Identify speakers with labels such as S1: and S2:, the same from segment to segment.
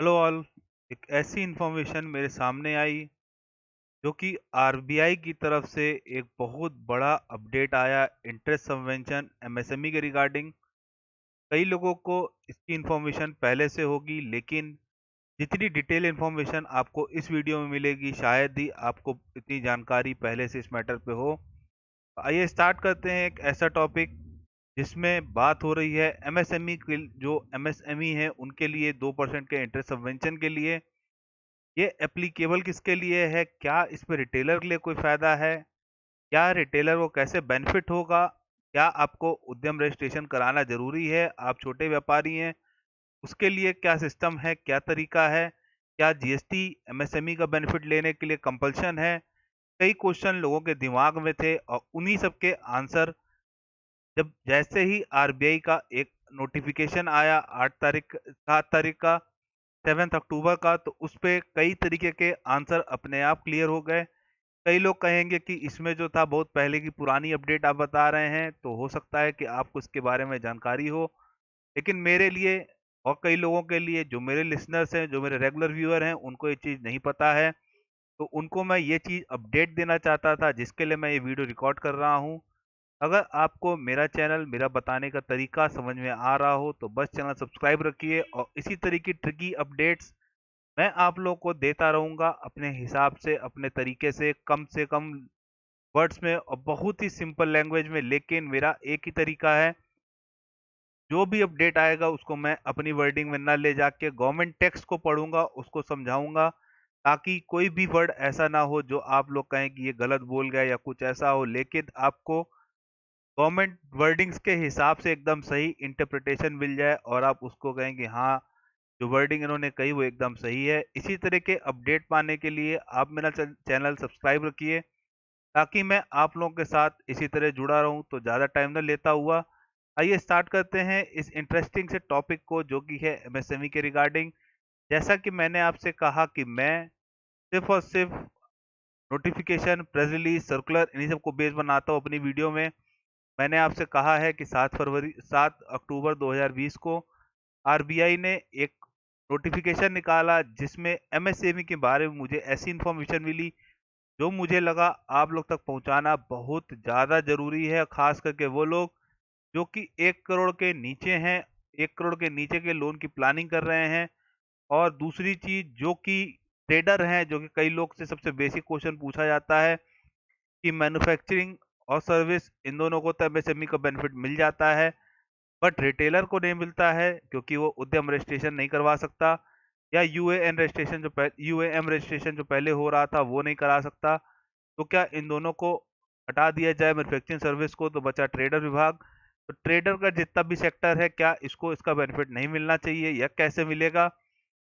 S1: Hello all. एक ऐसी information मेरे सामने आई जो कि आरबीआई की तरफ से एक बहुत बड़ा अपडेट आया इंटरेस्ट सबवेंशन एमएसएमई के रिगार्डिंग। कई लोगों को इसकी इंफॉर्मेशन पहले से होगी, लेकिन जितनी डिटेल इंफॉर्मेशन आपको इस वीडियो में मिलेगी शायद ही आपको इतनी जानकारी पहले से इस मैटर पे हो। आइए स्टार्ट करते हैं एक ऐसा टॉपिक जिसमें बात हो रही है एमएसएमई के। जो एमएसएमई है उनके लिए 2% के इंटरेस्ट सबवेंशन के लिए ये एप्लीकेबल किसके लिए है? क्या इसमें रिटेलर के लिए कोई फायदा है? क्या रिटेलर को कैसे बेनिफिट होगा? क्या आपको उद्यम रजिस्ट्रेशन कराना जरूरी है? आप छोटे व्यापारी हैं, उसके लिए क्या सिस्टम है, क्या तरीका है? क्या जीएसटी एमएसएमई का बेनिफिट लेने के लिए कंपल्शन है? कई क्वेश्चन लोगों के दिमाग में थे और उन्हीं सब के आंसर जब जैसे ही आरबीआई का एक नोटिफिकेशन आया 7 तारीख का, 7 अक्टूबर का, तो उस पे कई तरीके के आंसर अपने आप क्लियर हो गए। कई लोग कहेंगे कि इसमें जो था बहुत पहले की पुरानी अपडेट आप बता रहे हैं, तो हो सकता है कि आपको इसके बारे में जानकारी हो। लेकिन मेरे लिए और कई लोगों के लिए, जो मेरे लिसनर्स हैं, जो मेरे रेगुलर व्यूअर हैं, उनको ये चीज़ नहीं पता है। तो उनको मैं ये चीज़ अपडेट देना चाहता था, जिसके लिए मैं ये वीडियो रिकॉर्ड कर रहा हूँ। अगर आपको मेरा चैनल, मेरा बताने का तरीका समझ में आ रहा हो तो बस चैनल सब्सक्राइब रखिए और इसी तरह की ट्रिकी अपडेट्स मैं आप लोगों को देता रहूँगा अपने हिसाब से, से कम वर्ड्स में और बहुत ही सिंपल लैंग्वेज में। लेकिन मेरा एक ही तरीका है, जो भी अपडेट आएगा उसको मैं अपनी वर्डिंग में ना ले जाके गवर्नमेंट टेक्स्ट को पढ़ूंगा, उसको समझाऊंगा, ताकि कोई भी वर्ड ऐसा ना हो जो आप लोग कहें कि ये गलत बोल गया या कुछ ऐसा हो। लेकिन आपको गवर्नमेंट वर्डिंग्स के हिसाब से एकदम सही इंटरप्रिटेशन मिल जाए और आप उसको कहें कि हाँ, जो वर्डिंग इन्होंने कही वो एकदम सही है। इसी तरह के अपडेट पाने के लिए आप मेरा चैनल सब्सक्राइब रखिए, ताकि मैं आप लोगों के साथ इसी तरह जुड़ा रहूं। तो ज़्यादा टाइम न लेता हुआ आइए स्टार्ट करते हैं इस इंटरेस्टिंग से टॉपिक को, जो कि है एमएसएमई के रिगार्डिंग। जैसा कि मैंने आपसे कहा कि मैं सिर्फ और सिर्फ नोटिफिकेशन, प्रेस रिलीज, सर्कुलर, इन्हीं सब को बेस बनाता हूँ अपनी वीडियो में। मैंने आपसे कहा है कि 7 अक्टूबर 2020 को आरबीआई ने एक नोटिफिकेशन निकाला, जिसमें एमएसएमई के बारे में मुझे ऐसी इंफॉर्मेशन मिली जो मुझे लगा आप लोग तक पहुंचाना बहुत ज़्यादा ज़रूरी है, खास करके वो लोग जो कि 1 करोड़ के नीचे हैं, 1 करोड़ के नीचे के लोन की प्लानिंग कर रहे हैं। और दूसरी चीज़, जो कि ट्रेडर हैं, जो कि कई लोग से सबसे बेसिक क्वेश्चन पूछा जाता है कि मैन्युफैक्चरिंग और सर्विस, इन दोनों को तो एमएसएमई का बेनिफिट मिल जाता है, बट रिटेलर को नहीं मिलता है क्योंकि वो उद्यम रजिस्ट्रेशन नहीं करवा सकता, या यूएएम रजिस्ट्रेशन जो पहले हो रहा था वो नहीं करा सकता। तो क्या इन दोनों को हटा दिया जाए, मैन्युफैक्चरिंग सर्विस को, तो बचा ट्रेडर विभाग। तो ट्रेडर का जितना भी सेक्टर है, क्या इसको इसका बेनिफिट नहीं मिलना चाहिए या कैसे मिलेगा?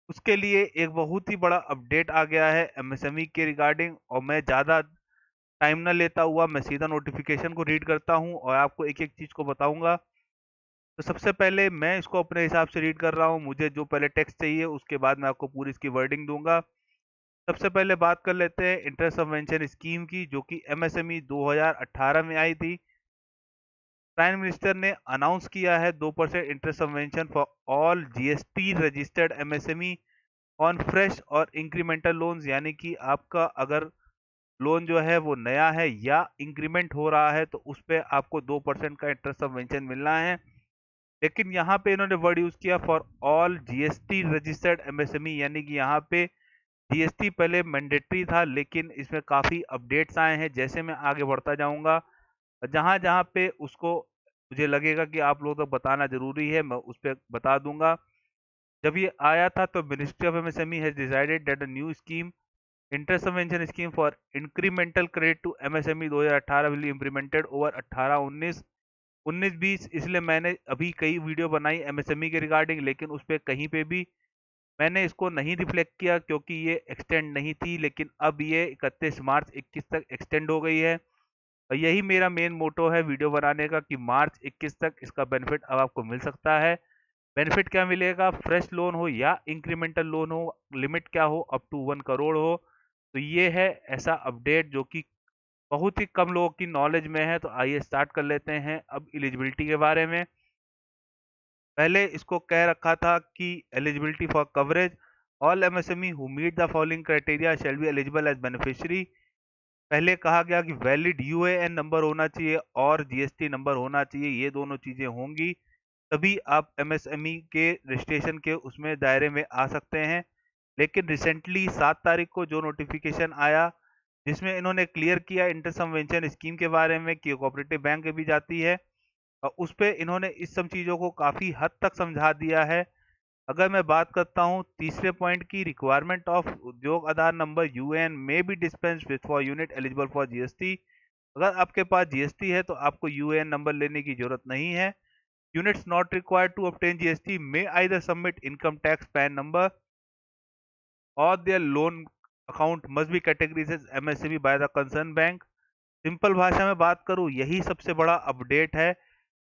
S1: उसके लिए एक बहुत ही बड़ा अपडेट आ गया है एमएसएमई के रिगार्डिंग, और मैं ज़्यादा टाइम ना लेता हुआ मैं सीधा नोटिफिकेशन को रीड करता हूँ और आपको एक एक चीज़ को बताऊंगा। तो सबसे पहले मैं इसको अपने हिसाब से रीड कर रहा हूँ, मुझे जो पहले टेक्स्ट चाहिए, उसके बाद मैं आपको पूरी इसकी वर्डिंग दूंगा। सबसे पहले बात कर लेते हैं इंटरेस्ट सबवेंशन स्कीम की, जो कि एमएसएमई 2018 में आई थी। प्राइम मिनिस्टर ने अनाउंस किया है 2% interest subvention for all GST registered MSME on fresh और इंक्रीमेंटल लोन्स। यानी कि आपका अगर लोन जो है वो नया है या इंक्रीमेंट हो रहा है, तो उस पे आपको 2% का इंटरेस्ट सबवेंशन मिलना है। लेकिन यहाँ पे इन्होंने वर्ड यूज किया for all GST registered MSME, यानी कि यहाँ पे जीएसटी पहले मैंडेटरी था, लेकिन इसमें काफ़ी अपडेट्स आए हैं। जैसे मैं आगे बढ़ता जाऊँगा, जहाँ जहाँ पे उसको मुझे लगेगा कि आप लोगों तक बताना ज़रूरी है, मैं उस पे बता दूँगा। जब ये आया था तो ministry of MSME has decided that a new scheme, interest subvention scheme for incremental credit to MSME 2018 will be implemented over 18-19, 19-20। इसलिए मैंने अभी कई वीडियो बनाई एमएसएमई के रिगार्डिंग, लेकिन उस पे कहीं पे भी मैंने इसको नहीं रिफ्लेक्ट किया क्योंकि ये एक्सटेंड नहीं थी। लेकिन अब ये 31 मार्च 21 तक एक्सटेंड हो गई है, और यही मेरा मेन मोटो है वीडियो बनाने का कि मार्च 21 तक इसका बेनिफिट अब आपको मिल सकता है। बेनिफिट क्या मिलेगा? फ्रेश लोन हो या इंक्रीमेंटल लोन हो, लिमिट क्या हो, अप टू 1 करोड़ हो। तो ये है ऐसा अपडेट जो कि बहुत ही कम लोगों की नॉलेज में है। तो आइए स्टार्ट कर लेते हैं अब एलिजिबिलिटी के बारे में। पहले इसको कह रखा था कि eligibility for coverage, all MSME who meet the following criteria shall be eligible as beneficiary. पहले कहा गया कि वैलिड यूएएन नंबर होना चाहिए और जीएसटी नंबर होना चाहिए, ये दोनों चीजें होंगी तभी आप एमएसएमई के रजिस्ट्रेशन के उसमें दायरे में आ सकते हैं। लेकिन रिसेंटली 7 तारीख को जो नोटिफिकेशन आया जिसमें इन्होंने क्लियर किया इंटर सबवेंशन स्कीम के बारे में कि कोऑपरेटिव बैंक भी जाती है, और उस पे इन्होंने इस सब चीज़ों को काफ़ी हद तक समझा दिया है। अगर मैं बात करता हूँ तीसरे पॉइंट की, requirement of Udyog Aadhaar number UN में be dispense with for unit eligible for GST. अगर आपके पास जीएसटी है तो आपको यूएन नंबर लेने की जरूरत नहीं है। Units not required to obtain GST may either submit income tax PAN number or their loan account must be categories as MSME by the concern bank. Simple भाषा में बात करूं, यही सबसे बड़ा अपडेट है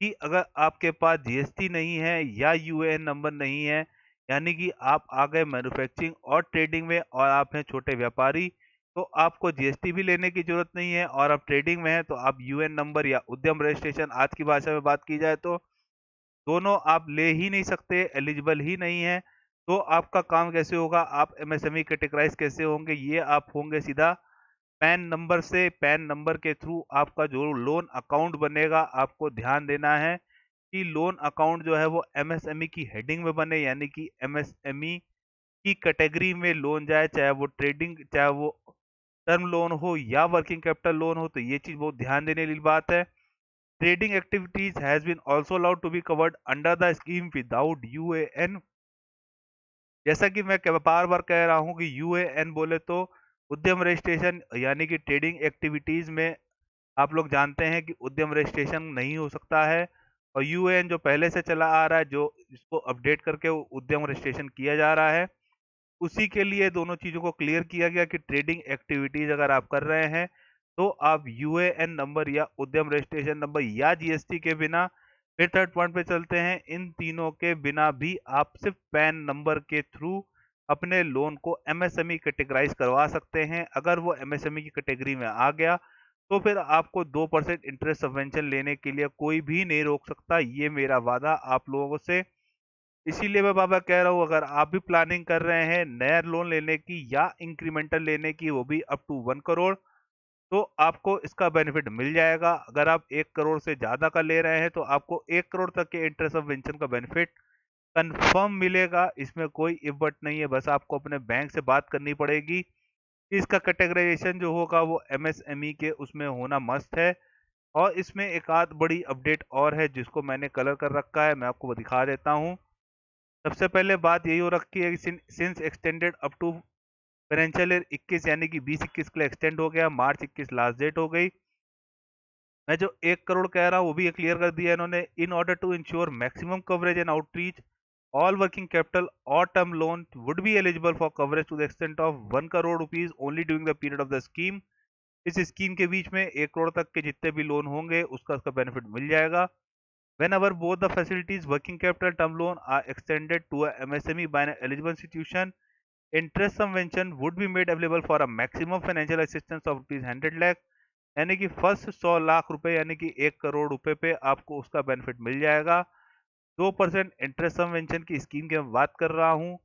S1: कि अगर आपके पास जीएसटी नहीं है या यूएएन नंबर नहीं है, यानी कि आप आ गए मैन्युफैक्चरिंग और ट्रेडिंग में और आप हैं छोटे व्यापारी, तो आपको जीएसटी भी लेने की जरूरत नहीं है। और आप ट्रेडिंग में हैं तो आप यूएन नंबर या उद्यम रजिस्ट्रेशन, आज की भाषा में बात की जाए तो दोनों आप ले ही नहीं सकते, एलिजिबल ही नहीं है। तो आपका काम कैसे होगा, आप एमएसएमई कैटेगराइज कैसे होंगे, ये आप होंगे सीधा पैन नंबर से। पैन नंबर के थ्रू आपका जो लोन अकाउंट बनेगा, आपको ध्यान देना है कि लोन अकाउंट जो है वो एमएसएमई की हेडिंग में बने, यानी कि एमएसएमई की कैटेगरी में लोन जाए, चाहे वो ट्रेडिंग, चाहे वो टर्म लोन हो या वर्किंग कैपिटल लोन हो। तो ये चीज बहुत ध्यान देने वाली बात है। Trading activities has been also allowed to be covered under the scheme without UAN. जैसा कि मैं बार बार कह रहा हूं कि यूएएन बोले तो उद्यम रजिस्ट्रेशन, यानी कि ट्रेडिंग एक्टिविटीज में आप लोग जानते हैं कि उद्यम रजिस्ट्रेशन नहीं हो सकता है, और यूएएन जो पहले से चला आ रहा है, जो इसको अपडेट करके उद्यम रजिस्ट्रेशन किया जा रहा है, उसी के लिए दोनों चीजों को क्लियर किया गया कि ट्रेडिंग एक्टिविटीज अगर आप कर रहे हैं तो आप यूएएन नंबर या उद्यम रजिस्ट्रेशन नंबर या जीएसटी के बिना, फिर थर्ड पॉइंट पे चलते हैं, इन तीनों के बिना भी आप सिर्फ पैन नंबर के थ्रू अपने लोन को एमएसएमई कैटेगराइज करवा सकते हैं। अगर वो एमएसएमई की कैटेगरी में आ गया तो फिर आपको 2% इंटरेस्ट सबवेंशन लेने के लिए कोई भी नहीं रोक सकता, ये मेरा वादा आप लोगों से। इसीलिए मैं बाबा कह रहा हूँ, अगर आप भी प्लानिंग कर रहे हैं नया लोन लेने की या इंक्रीमेंटल लेने की, वो भी अप टू 1 करोड़, तो आपको इसका बेनिफिट मिल जाएगा। अगर आप 1 करोड़ से ज्यादा का ले रहे हैं तो आपको 1 करोड़ तक के इंटरेस्ट सबवेंशन का बेनिफिट कंफर्म मिलेगा। इसमें कोई इफ बट नहीं है, बस आपको अपने बैंक से बात करनी पड़ेगी। इसका कैटेगराइजेशन जो होगा वो एमएसएमई के उसमें होना मस्ट है। और इसमें एक आध बड़ी अपडेट और है जिसको मैंने कलर कर रखा है, मैं आपको वो दिखा देता हूँ। सबसे पहले बात यही हो रखी है कि since extended up to financial year 21, यानी कि 20-21 के लिए एक्सटेंड हो गया, मार्च 21 लास्ट डेट हो गई। मैं जो 1 करोड़ कह रहा हूँ वो भी क्लियर कर दिया इन्होंने। In order to ensure maximum coverage and outreach, all working capital और term loan would be eligible for coverage to the extent of 1 crore rupees only during the period of the scheme. इस scheme के बीच में 1 करोड़ तक के जितने भी loan होंगे उसका बेनिफिट मिल जाएगा। Whenever both the facilities, working capital term loan, are extended to a MSME by an eligible institution, interest subvention would be made available for a maximum financial assistance of ₹100 lakh। यानी कि first 100 lakh रुपए, यानी कि 1 करोड़ रुपए पे आपको उसका benefit मिल जाएगा। 2% इंटरेस्ट सबवेंशन की स्कीम की मैं बात कर रहा हूँ।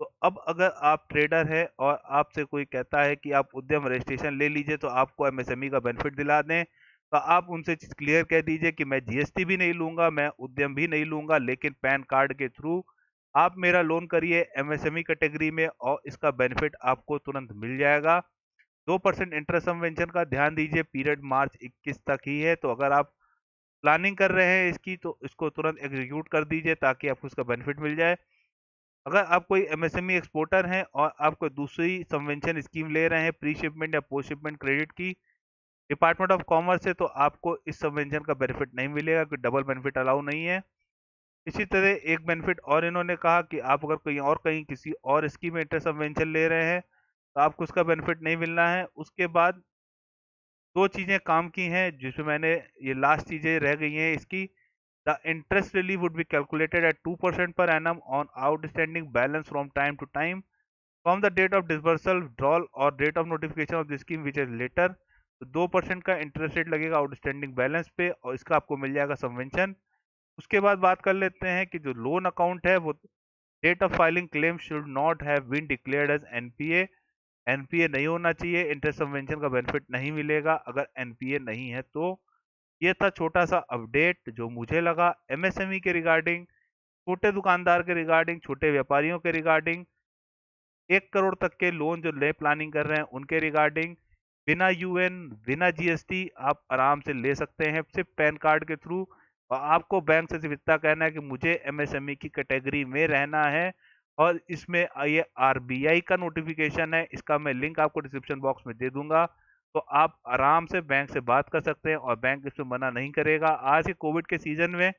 S1: तो अब अगर आप ट्रेडर है और आपसे कोई कहता है कि आप उद्यम रजिस्ट्रेशन ले लीजिए तो आपको एमएसएमई का बेनिफिट दिला दें, तो आप उनसे चीज क्लियर कह दीजिए कि मैं जीएसटी भी नहीं लूंगा, मैं उद्यम भी नहीं लूंगा, लेकिन पैन कार्ड के थ्रू आप मेरा लोन करिए एमएसएमई कैटेगरी में और इसका बेनिफिट आपको तुरंत मिल जाएगा। 2% इंटरेस्ट सबवेंशन का ध्यान दीजिए, पीरियड मार्च 21 तक ही है। तो अगर आप प्लानिंग कर रहे हैं इसकी तो इसको तुरंत एग्जीक्यूट कर दीजिए ताकि आपको इसका बेनिफिट मिल जाए। अगर आप कोई एमएसएमई एक्सपोर्टर हैं और आप कोई दूसरी सबवेंशन स्कीम ले रहे हैं, प्री शिपमेंट या पोस्ट शिपमेंट क्रेडिट की, डिपार्टमेंट ऑफ कॉमर्स से, तो आपको इस सबवेंशन का बेनिफिट नहीं मिलेगा, कोई डबल बेनिफिट अलाउ नहीं है। इसी तरह एक बेनिफिट और इन्होंने कहा कि आप अगर कहीं किसी और स्कीम में इंटरेस्ट सबवेंशन ले रहे हैं तो आपको उसका बेनिफिट नहीं मिलना है। उसके बाद दो चीजें काम की हैं जिसमें मैंने, ये लास्ट चीजें रह गई हैं इसकी। The interest relief would be calculated at 2% per annum on outstanding balance from time to time from the date of disbursal drawal or date of notification of the scheme which is later. तो 2% का interest rate लगेगा outstanding balance पे और इसका आपको मिल जाएगा subvention. उसके बाद बात कर लेते हैं कि जो लोन अकाउंट है वो date of filing claim should not have been declared as NPA. NPA नहीं होना चाहिए, इंटरेस्ट सबवेंशन का बेनिफिट नहीं मिलेगा अगर एनपीए नहीं है तो। ये था छोटा सा अपडेट जो मुझे लगा एमएसएमई के रिगार्डिंग, छोटे दुकानदार के रिगार्डिंग, छोटे व्यापारियों के रिगार्डिंग, 1 करोड़ तक के लोन जो ले प्लानिंग कर रहे हैं उनके रिगार्डिंग। बिना यूएन, बिना जीएसटी आप आराम से ले सकते हैं सिर्फ पैन कार्ड के थ्रू। और आपको बैंक से सिर्फ इतना कहना है कि मुझे एमएसएमई की कैटेगरी में रहना है। और इसमें ये आरबीआई का नोटिफिकेशन है, इसका मैं लिंक आपको डिस्क्रिप्शन बॉक्स में दे दूंगा। तो आप आराम से बैंक से बात कर सकते हैं और बैंक इसमें मना नहीं करेगा। आज के कोविड के सीजन में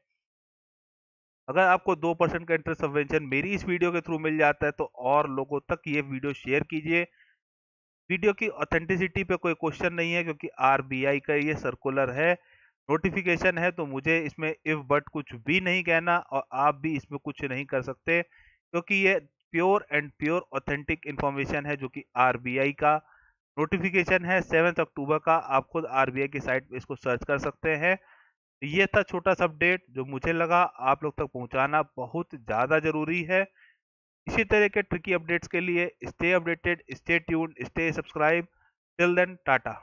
S1: अगर आपको 2% का इंटरेस्ट सबवेंशन मेरी इस वीडियो के थ्रू मिल जाता है तो और लोगों तक ये वीडियो शेयर कीजिए। वीडियो की ऑथेंटिसिटी पे कोई क्वेश्चन नहीं है क्योंकि आरबीआई का ये सर्कुलर है, नोटिफिकेशन है, तो मुझे इसमें इफ बट कुछ भी नहीं कहना और आप भी इसमें कुछ नहीं कर सकते क्योंकि ये pure and pure authentic information है जो कि आरबीआई का नोटिफिकेशन है 7 अक्टूबर का। आप खुद आरबीआई की साइट पे इसको सर्च कर सकते हैं। ये था छोटा सा अपडेट जो मुझे लगा आप लोग तक पहुंचाना बहुत ज़्यादा ज़रूरी है। इसी तरह के ट्रिकी अपडेट्स के लिए stay updated, stay tuned, stay subscribe. Till then, Tata.